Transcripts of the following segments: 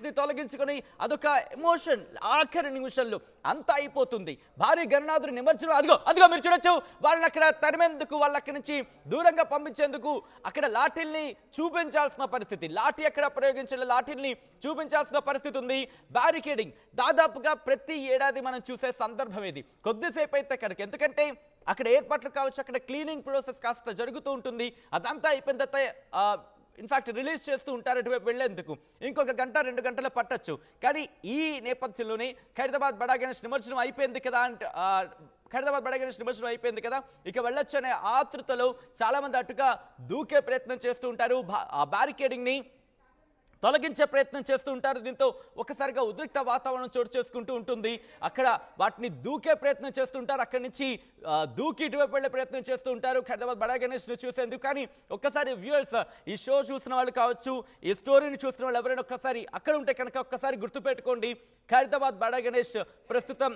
ని తొలగించుకొని అదొక ఎమోషన్ ఆఖరి నిమిషంలో అంతా అయిపోతుంది. భారీ గణనాథుడి నిమజ్జనం అదిగో మీరు చూడొచ్చు. వాళ్ళని అక్కడ తరిమేందుకు, వాళ్ళ అక్కడి నుంచి దూరంగా పంపించేందుకు అక్కడ లాఠీల్ని చూపించాల్సిన పరిస్థితి, లాఠీ అక్కడ ప్రయోగించిన లాఠీల్ని చూపించాల్సిన పరిస్థితి ఉంది. బ్యారికేడింగ్ దాదాపుగా ప్రతి ఏడాది మనం చూసే సందర్భం ఇది. కొద్దిసేపు అయితే కనుక, ఎందుకంటే అక్కడ ఏర్పాట్లు కావచ్చు, అక్కడ క్లీనింగ్ ప్రాసెస్ కాస్త జరుగుతూ ఉంటుంది. అదంతా అయిపోయిన తర్వాత ఇన్ఫాక్ట్ రిలీజ్ చేస్తూ ఉంటారు అటువైపు వెళ్లేందుకు. ఇంకొక గంట 2 గంటలు పట్టచ్చు. కానీ ఈ నేపథ్యంలోనే ఖైరతాబాద్ బడా గణేష్ నిమజ్జనం అయిపోయింది కదా అంటే ఖైరతాబాద్ బడా గణేష్ నిమజ్జనం అయిపోయింది కదా, ఇక వెళ్ళొచ్చు అనే ఆతృతలో చాలామంది అటుగా దూకే ప్రయత్నం చేస్తూ ఉంటారు. ఆ బ్యారికేడింగ్ని తొలగించే ప్రయత్నం చేస్తూ ఉంటారు. దీంతో ఒక్కసారిగా ఉద్రిక్త వాతావరణం చోటు చేసుకుంటూ ఉంటుంది. అక్కడ వాటిని దూకే ప్రయత్నం చేస్తుంటారు, అక్కడి నుంచి దూకి ఇటువైపు వెళ్ళే ప్రయత్నం చేస్తూ ఉంటారు ఖైరతాబాద్ బడా గణేష్ను చూసేందుకు. కానీ ఒక్కసారి వ్యూవర్స్, ఈ షో చూసిన వాళ్ళు కావచ్చు, ఈ స్టోరీని చూసిన వాళ్ళు ఎవరైనా ఒక్కసారి అక్కడ ఉంటే కనుక ఒక్కసారి గుర్తుపెట్టుకోండి, ఖైరతాబాద్ బడా గణేష్ ప్రస్తుతం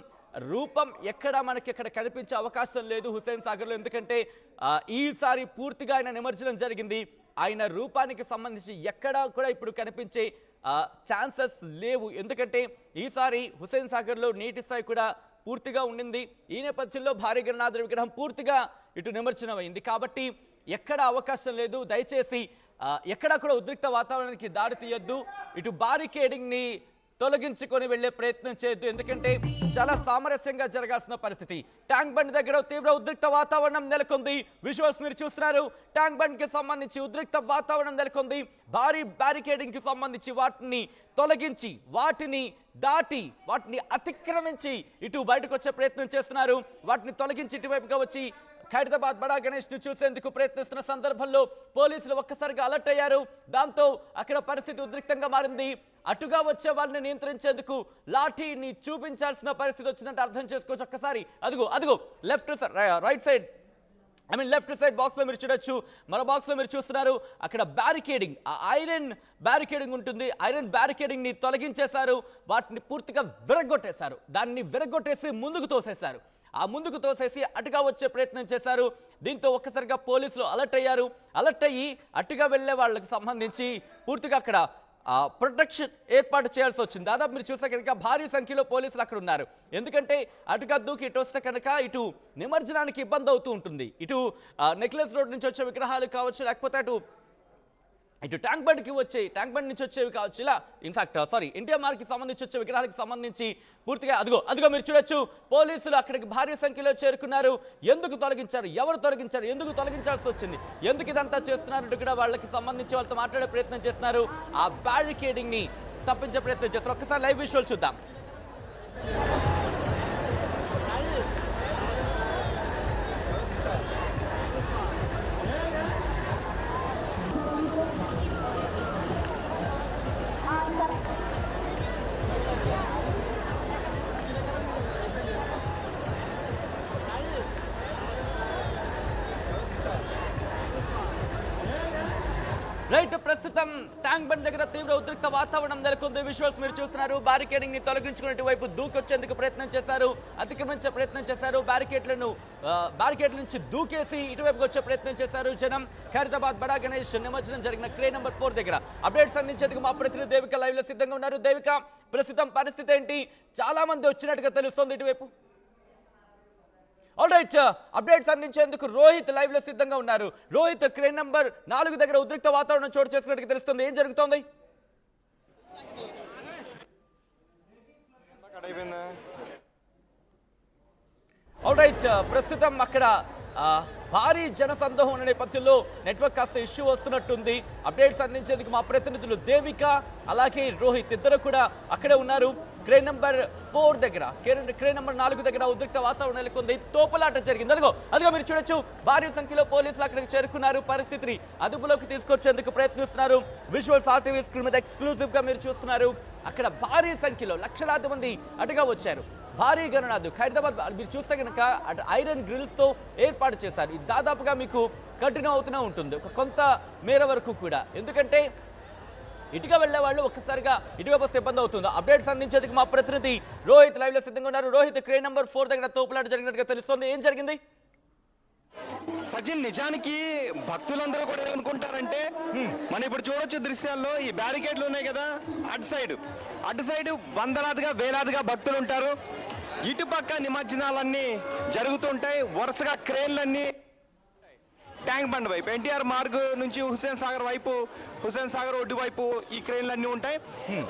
రూపం ఎక్కడా మనకి ఇక్కడ కనిపించే అవకాశం లేదు హుస్సేన్ సాగర్లో. ఎందుకంటే ఈసారి పూర్తిగా ఆయన నిమజ్జనం జరిగింది. ఆయన రూపానికి సంబంధించి ఎక్కడా కూడా ఇప్పుడు కనిపించే ఛాన్సెస్ లేవు. ఎందుకంటే ఈసారి హుస్సేన్ సాగర్లో నీటి స్థాయి కూడా పూర్తిగా ఉండింది. ఈ నేపథ్యంలో భారీ గణనాథుడి విగ్రహం పూర్తిగా ఇటు నిమజ్జనం అయింది. కాబట్టి ఎక్కడ అవకాశం లేదు. దయచేసి ఎక్కడా కూడా ఉద్రిక్త వాతావరణానికి దారి తీయొద్దు. ఇటు బారికేడింగ్ని తొలగించుకొని వెళ్లే ప్రయత్నం చేయొద్దు. ఎందుకంటే చాలా సామరస్యంగా జరగాల్సిన పరిస్థితి. ట్యాంక్ బండ్ దగ్గర తీవ్ర ఉద్రిక్త వాతావరణం నెలకొంది. విజువల్స్ మీరు చూస్తున్నారు. ట్యాంక్ బండ్ కి సంబంధించి ఉద్రిక్త వాతావరణం నెలకొంది. భారీ బ్యారికేడింగ్ కి సంబంధించి వాటిని తొలగించి, వాటిని దాటి, వాటిని అతిక్రమించి ఇటు బయటకు వచ్చే ప్రయత్నం చేస్తున్నారు. వాటిని తొలగించి ఇటువైపుగా వచ్చి ఖైరతాబాద్ బడా గణేష్ ను చూసేందుకు ప్రయత్నిస్తున్న సందర్భంలో పోలీసులు ఒక్కసారిగా అలర్ట్ అయ్యారు. దాంతో అక్కడ పరిస్థితి ఉద్రిక్తంగా మారింది. అటుగా వచ్చే వాళ్ళని నియంత్రించేందుకు లాఠీని చూపించాల్సిన పరిస్థితి వచ్చిందంటే అర్థం చేసుకోవచ్చు. ఒక్కసారి అదిగో right side left side box లో మీరు చూడొచ్చు. మరో బాక్స్ లో మీరు చూస్తున్నారు అక్కడ బ్యారికేడింగ్, ఐరన్ బ్యారికేడింగ్ ఉంటుంది. ఐరన్ బ్యారికేడింగ్ ని తొలగించేశారు. వాటిని పూర్తిగా విరగొట్టేశారు. దాన్ని విరగొట్టేసి ముందుకు తోసేశారు. ఆ ముందుకు తోసేసి అటుగా వచ్చే ప్రయత్నం చేశారు. దీంతో ఒక్కసారిగా పోలీసులు అలర్ట్ అయ్యారు. అలర్ట్ అయ్యి అటుగా వెళ్లే వాళ్ళకి సంబంధించి పూర్తిగా అక్కడ ప్రొటెక్షన్ ఏర్పాటు చేయాల్సి వచ్చింది. దాదాపు మీరు చూస్తే కనుక భారీ సంఖ్యలో పోలీసులు అక్కడ ఉన్నారు. ఎందుకంటే అటుగా దూకి ఇటు వస్తే కనుక ఇటు నిమజ్జనానికి ఇబ్బంది అవుతూ ఉంటుంది. ఇటు నెక్లెస్ రోడ్ నుంచి వచ్చే విగ్రహాలు కావచ్చు, లేకపోతే ఇటు ట్యాంక్ బండ్ నుంచి వచ్చేవి కావచ్చు. ఇలా ఇన్ఫాక్ట్ ఎన్టీఆర్ మార్కి సంబంధించి వచ్చే విగ్రహాలకు సంబంధించి పూర్తిగా అదిగో మీరు చూడొచ్చు. పోలీసులు అక్కడికి భారీ సంఖ్యలో చేరుకున్నారు. ఎందుకు తొలగించారు, ఎవరు తొలగించారు, ఎందుకు తొలగించాల్సి వచ్చింది, ఎందుకు ఇదంతా చేస్తున్నారు కూడా వాళ్ళకి సంబంధించి వాళ్ళతో మాట్లాడే ప్రయత్నం చేస్తున్నారు. ఆ బ్యారికేడింగ్ ని తప్పించే ప్రయత్నం చేస్తారు. ఒక్కసారి లైవ్ విజువల్ చూద్దాం. రైట్, ప్రస్తుతం ట్యాంక్ బండ్ దగ్గర తీవ్ర ఉద్రిక్త వాతావరణం నెలకొంది. విజువల్స్ మీరు చూస్తున్నారు. బ్యారికేడింగ్ ని తొలగించుకునే వైపు దూకొచ్చేందుకు ప్రయత్నం చేశారు, అతిక్రమించే ప్రయత్నం చేశారు. బ్యారికేడ్ల నుంచి దూకేసి ఇటువైపుకి వచ్చే ప్రయత్నం చేశారు జనం. ఖైరతాబాద్ బడా గణేష్ నిమజ్జనం జరిగిన క్రే నెంబర్ 4 దగ్గర అప్డేట్స్ అందించేందుకు మా ప్రతినిధి దేవిక లైవ్ లో సిద్ధంగా ఉన్నారు. దేవిక, ప్రస్తుతం పరిస్థితి ఏంటి? చాలా మంది వచ్చినట్టుగా తెలుస్తోంది ఇటువైపు. ఆల్రైట్, అప్డేట్స్ అందించేందుకు రోహిత్ లైవ్ లో సిద్ధంగా ఉన్నారు. రోహిత్, క్రేన్ నంబర్ 4 దగ్గర ఉద్రిక్త వాతావరణం చోటు చేసుకున్నట్టు తెలుస్తుంది. ఏం జరుగుతోంది? ఆల్రైట్, ప్రస్తుతం అక్కడ భారీ జనసందోహం ఉన్న నేపథ్యంలో నెట్వర్క్ కాస్త ఇష్యూ వస్తున్నట్టుంది. అప్డేట్స్ అందించేందుకు మా ప్రతినిధులు దేవిక అలాగే రోహిత్ ఇద్దరు కూడా అక్కడే ఉన్నారు. క్రేన్ నెంబర్ 4 దగ్గర, క్రేన్ నెంబర్ 4 దగ్గర ఉద్రిక్త వాతావరణం నెలకొంది. తోపులాట జరిగింది. అదిగో మీరు చూడొచ్చు. భారీ సంఖ్యలో పోలీసులు అక్కడికి చేరుకున్నారు. పరిస్థితిని అదుపులోకి తీసుకొచ్చేందుకు ప్రయత్నిస్తున్నారు. విజువల్స్ ఆర్టీవీ స్క్రీన్ మీద ఎక్స్క్లూజివ్ గా మీరు చూస్తున్నారు. అక్కడ భారీ సంఖ్యలో లక్షలాది మంది అటుగా వచ్చారు. భారీ గణనాథు ఖైరతాబాద్ మీరు చూస్తే కనుక అటు ఐరన్ గ్రిల్స్ తో ఏర్పాటు చేశారు. ఇది దాదాపుగా మీకు కంటిన్యూ అవుతూనే ఉంటుంది ఒక కొంత మేర వరకు కూడా. ఎందుకంటే ఇటుగా వెళ్లే వాళ్ళు ఒక్కసారిగా ఇటువైపు వస్తే ఇబ్బంది అవుతుంది. అప్డేట్స్ అందించేందుకు మా ప్రతినిధి రోహిత్ లైవ్ లో సిద్ధంగా ఉన్నారు. రోహిత్, క్రేన్ నెంబర్ 4 దగ్గర తోపులాట జరిగినట్టుగా తెలుస్తోంది. ఏం జరిగింది? సచిన్, నిజానికి భక్తులందరూ కూడా ఏమనుకుంటారంటే, మనం ఇప్పుడు చూడొచ్చు దృశ్యాల్లో ఈ బ్యారికేడ్లు ఉన్నాయి కదా, అటు సైడ్ వందలాదిగా వేలాదిగా భక్తులు ఉంటారు. ఇటుపక్క నిమజ్జనాలన్నీ జరుగుతుంటాయి. వరుసగా క్రేన్లన్నీ ట్యాంక్ బండ్ వైపు, ఎన్టీఆర్ మార్గ్ నుంచి హుస్సేన్ సాగర్ ఒడ్డు వైపు ఈ క్రేన్లన్నీ ఉంటాయి.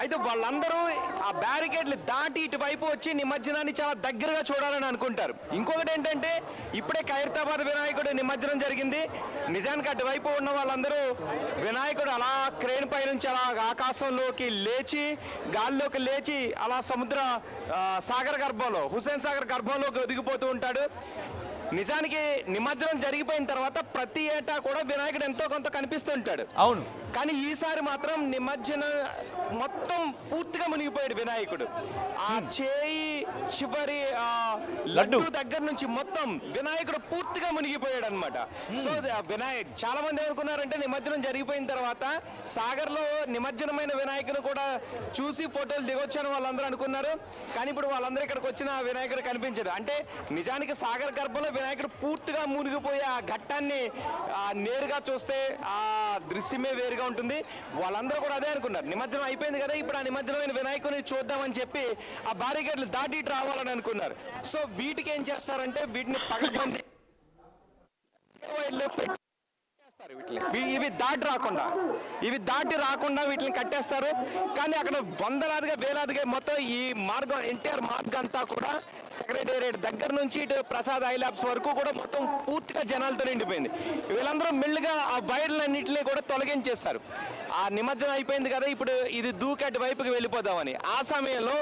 అయితే వాళ్ళందరూ ఆ బ్యారికేడ్లు దాటి ఇటువైపు వచ్చి నిమజ్జనాన్ని చాలా దగ్గరగా చూడాలని అనుకుంటారు. ఇంకొకటి ఏంటంటే, ఇప్పుడే ఖైరతాబాద్ వినాయకుడు నిమజ్జనం జరిగింది. నిజానికి అటువైపు ఉన్న వాళ్ళందరూ వినాయకుడు అలా క్రేన్ పై నుంచి అలా ఆకాశంలోకి లేచి, గాల్లోకి లేచి అలా సాగర్ గర్భంలో, హుస్సేన్ సాగర్ గర్భంలోకి ఒదిగిపోతూ ఉంటాడు. నిజానికి నిమజ్జనం జరిగిపోయిన తర్వాత ప్రతి ఏటా కూడా వినాయకుడు ఎంతో కొంత కనిపిస్తుంటాడు. అవును, కానీ ఈసారి మాత్రం నిమజ్జనం మొత్తం పూర్తిగా మునిగిపోయాడు వినాయకుడు. ఆ చేయి చివరి లడ్డు దగ్గర నుంచి మొత్తం వినాయకుడు పూర్తిగా మునిగిపోయాడు అనమాట. సో చాలా మంది అనుకున్నారంటే, నిమజ్జనం జరిగిపోయిన తర్వాత సాగర్ లో నిమజ్జనమైన వినాయకుడు కూడా చూసి ఫోటోలు దిగొచ్చని వాళ్ళందరూ అనుకున్నారు. కానీ ఇప్పుడు వాళ్ళందరూ ఇక్కడికి వచ్చిన వినాయకుడు కనిపించదు. అంటే నిజానికి సాగర్ గర్భంలో వినాయకుడు పూర్తిగా మునిగిపోయే ఆ ఘట్టాన్ని నేరుగా చూస్తే ఆ దృశ్యమే వేరుగా ఉంటుంది. వాళ్ళందరూ కూడా అదే అనుకున్నారు. నిమజ్జనం అయిపోయింది కదా, ఇప్పుడు ఆ నిమజ్జనమైన వినాయకుడిని చూద్దామని చెప్పి ఆ బారికేడ్లు దాటి రావాలని అనుకున్నారు. సో వీటికి ఏం చేస్తారంటే, వీటిని పగలబంది ఇవి దాటి రాకుండా వీటిని కట్టేస్తారు. కానీ అక్కడ వందలాదిగా వేలాదిగా మొత్తం ఈ మార్గం, ఎన్టీఆర్ మార్గం అంతా కూడా సెక్రటేరియట్ దగ్గర నుంచి ఇటు ప్రసాద్ ఐలాబ్స్ వరకు కూడా మొత్తం పూర్తిగా జనాలతో నిండిపోయింది. వీళ్ళందరూ మెల్లిగా ఆ వైర్లన్నింటినీ కూడా తొలగించేస్తారు. ఆ నిమజ్జనం అయిపోయింది కదా, ఇప్పుడు ఇది దూకటి వైపుకి వెళ్ళిపోదామని. ఆ సమయంలో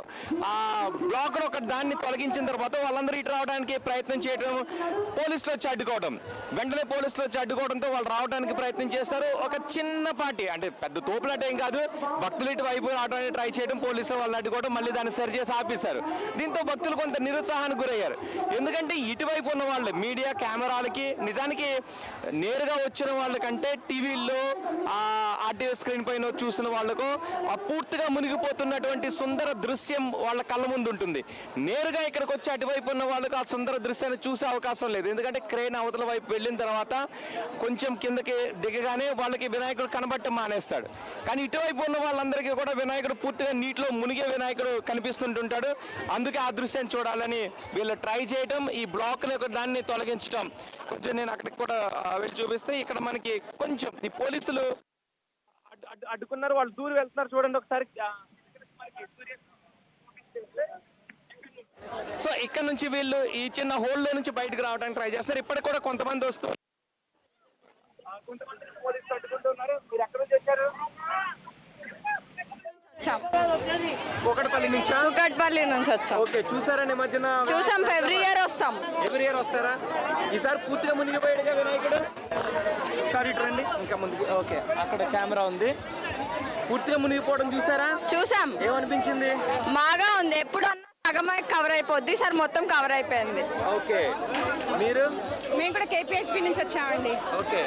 ఆ బ్లాక్ ఒక దాన్ని తొలగించిన తర్వాత వాళ్ళందరూ ఇటు రావడానికి ప్రయత్నం చేయడం, పోలీసులు వచ్చి అడ్డుకోవడం, వెంటనే పోలీసులు వచ్చి అడ్డుకోవడంతో వాళ్ళు రావడానికి ప్రయత్నం చేస్తారు. ఒక చిన్నపాటి, అంటే పెద్ద తోపులాట ఏం కాదు, భక్తులు ఇటు వైపు రావడానికి ట్రై చేయడం, పోలీసులు వాళ్ళని అడ్డుకోవడం, మళ్ళీ దాన్ని సరి చేసి ఆపేశారు. దీంతో భక్తులు కొంత నిరుత్సాహానికి గురయ్యారు. ఎందుకంటే ఇటువైపు ఉన్న వాళ్ళు మీడియా కెమెరాలకి, నిజానికి నేరుగా వచ్చిన వాళ్ళకంటే టీవీల్లో ఆర్టీవీ స్క్రీన్ పైన చూసిన వాళ్ళకు ఆ పూర్తిగా మునిగిపోతున్నటువంటి సుందర దృశ్యం వాళ్ళ కళ్ళ ముందు ఉంటుంది. నేరుగా ఇక్కడికి వచ్చి అటువైపు ఉన్న వాళ్ళకు ఆ సుందర దృశ్యాన్ని చూసే అవకాశం లేదు. ఎందుకంటే క్రేన్ అవతల వైపు వెళ్ళిన తర్వాత కొంచెం కిందకి దిగగానే వాళ్ళకి వినాయకుడు కనబడటం మానేస్తాడు. కానీ ఇటువైపు ఉన్న వాళ్ళందరికీ కూడా వినాయకుడు పూర్తిగా నీటిలో మునిగే వినాయకుడు కనిపిస్తుంటుంటాడు. అందుకే ఆ దృశ్యాన్ని చూడాలని వీళ్ళు ట్రై చేయటం, ఈ బ్లాక్ దాన్ని తొలగించడం. కొంచెం నేను అక్కడికి కూడా వెళ్ళి చూపిస్తే, ఇక్కడ మనకి కొంచెం ఈ పోలీసులు అడ్డుకున్నారు, వాళ్ళు దూరం వెళ్తున్నారు. చూడండి ఒకసారి. సో ఇక్కడ నుంచి వీళ్ళు ఈ చిన్న హోల్లో నుంచి బయటకు రావడానికి ట్రై చేస్తారు. ఇప్పటికి కూడా కొంతమంది వస్తూ పోలీసులు అడ్డుకుంటున్నారు. మీరు ఎక్కడ నుంచి వచ్చారు? కూకట్పల్లి నుంచి వచ్చాం. ఓకే, చూసారా నిమజ్జన? చూసాం, ఎవ్రీ ఇయర్ వస్తాం. ఎవ్రీ ఇయర్ వస్తారా? ఈసారి పూర్తిగా మునిగిపోయాడుగా వినాయకుడు. సారీ రండి ఇంకా ముందుకు. ఓకే, అక్కడ కెమెరా ఉంది. పూర్తిగా మునిగిపోవడం చూసారా? చూసాం. ఏమనిపించింది? బాగా ఉంది. ఎప్పుడు సగమే కవర్ అయిపోద్ది, సార్ మొత్తం కవర్ అయిపోయింది. ఓకే, మీరు? మేము కూడా కేపీహెచ్పి నుంచి వచ్చామండి. ఓకే,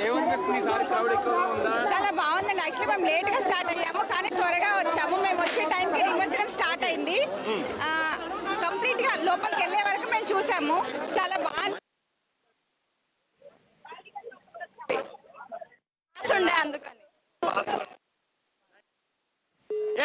ఏమనిపిస్తుంది? ఈసారి క్రౌడ్ ఎక్కువగా ఉందా? చాలా బాగుందండి. యాక్చువల్లీ మేము లేట్గా స్టార్ట్ అయ్యాము, కానీ త్వరగా వచ్చాము. మేము వచ్చే టైంకి నిమజ్జనం స్టార్ట్ అయింది. కంప్లీట్గా లోపలికి వెళ్ళే వరకు మేము చూసాము. చాలా బాగుంది ఉండే, అందుకని